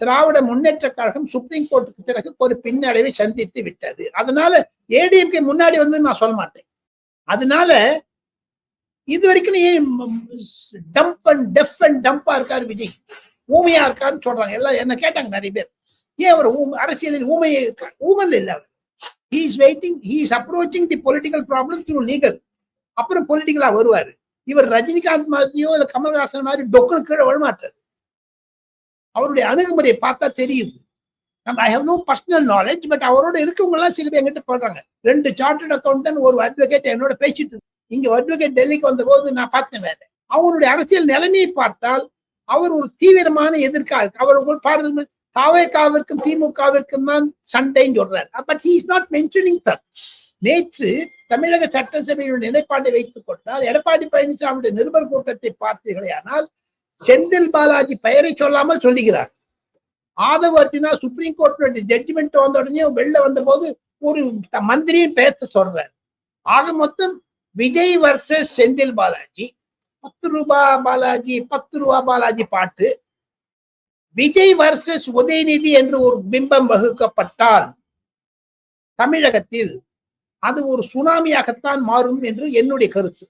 Dravida Munnetra Kazhagam supreme கோர்ட்டுக்கு பிறகு ஒரு பின்னடைவை சந்தித்து விட்டது. அதனால ஏடிஎம்கே முன்னாடி வந்து நான் சொல்ல மாட்டேன். அதனால இது வரைக்கும் டம்ப் அண்ட் டெஃப் அண்ட் டம்பா இருக்காரு விஜய், ஊமையா இருக்காருன்னு சொல்றாங்க. எல்லாம் என்ன கேட்டாங்க நிறைய பேர், ஏன் அவர் அரசியலில் ஊமையே இருக்கார்? ஊமல் இல்லை அவர். He is waiting, he is approaching the political problem through legal. அப்புறம் பொலிட்டிக்கலா வருவாரு. இவர் ரஜினிகாந்த் மாதிரியோ இல்ல கமல்ஹாசன் மாதிரி டொக்கு கீழே விழமாட்டார். அவருடைய அணுகுமுறையை பார்த்தா தெரியுது. I have no personal knowledge, but அவரோட இருக்கவங்க எல்லாம் சில பேர் என்கிட்ட சொல்றாங்க. 2 சார்ட்டர்ட் அக்கௌண்டன்ட் ஒரு அட்வொகேட் என்னோட பேசிட்டு இங்க அட்வொகேட் டெல்லிக்கு வந்த போது நான் பார்த்தேன். வேற அவருடைய அரசியல் நிலைமையை பார்த்தால் அவர் ஒரு தீவிரமான எதிர்கால அவர்கள் பாருங்க, தாவேகாவிற்கும் திமுகவிற்கும் தான் சண்டைன்னு சொல்றாரு. But he is not mentioning that. நேற்று தமிழக சட்டசபையுடைய நிலைப்பாட்டை வைத்துக் கொண்டால் எடப்பாடி பழனிசாமியுடைய நிருபர் கூட்டத்தை பார்த்தீர்களே ஆனால் செந்தில் பாலாஜி பெயரை சொல்லாமல் சொல்லுகிறார். Aadhav Arjuna supreme court judgment வந்த உடனே வெளில வந்த போது ஒரு மந்திரியும் பேச சொல்றார். ஆக மொத்தம் விஜய் வர்சஸ் செந்தில் பாலாஜி, 10 ரூபாய் பாலாஜி 10 ரூபாய் பாலாஜி பாட்டு, விஜய் வர்சஸ் உதயநிதி என்று ஒரு பிம்பம் வகுக்கப்பட்டால் தமிழகத்தில் அது ஒரு சுனாமியாகத்தான் மாறும் என்று என்னுடைய கருத்து.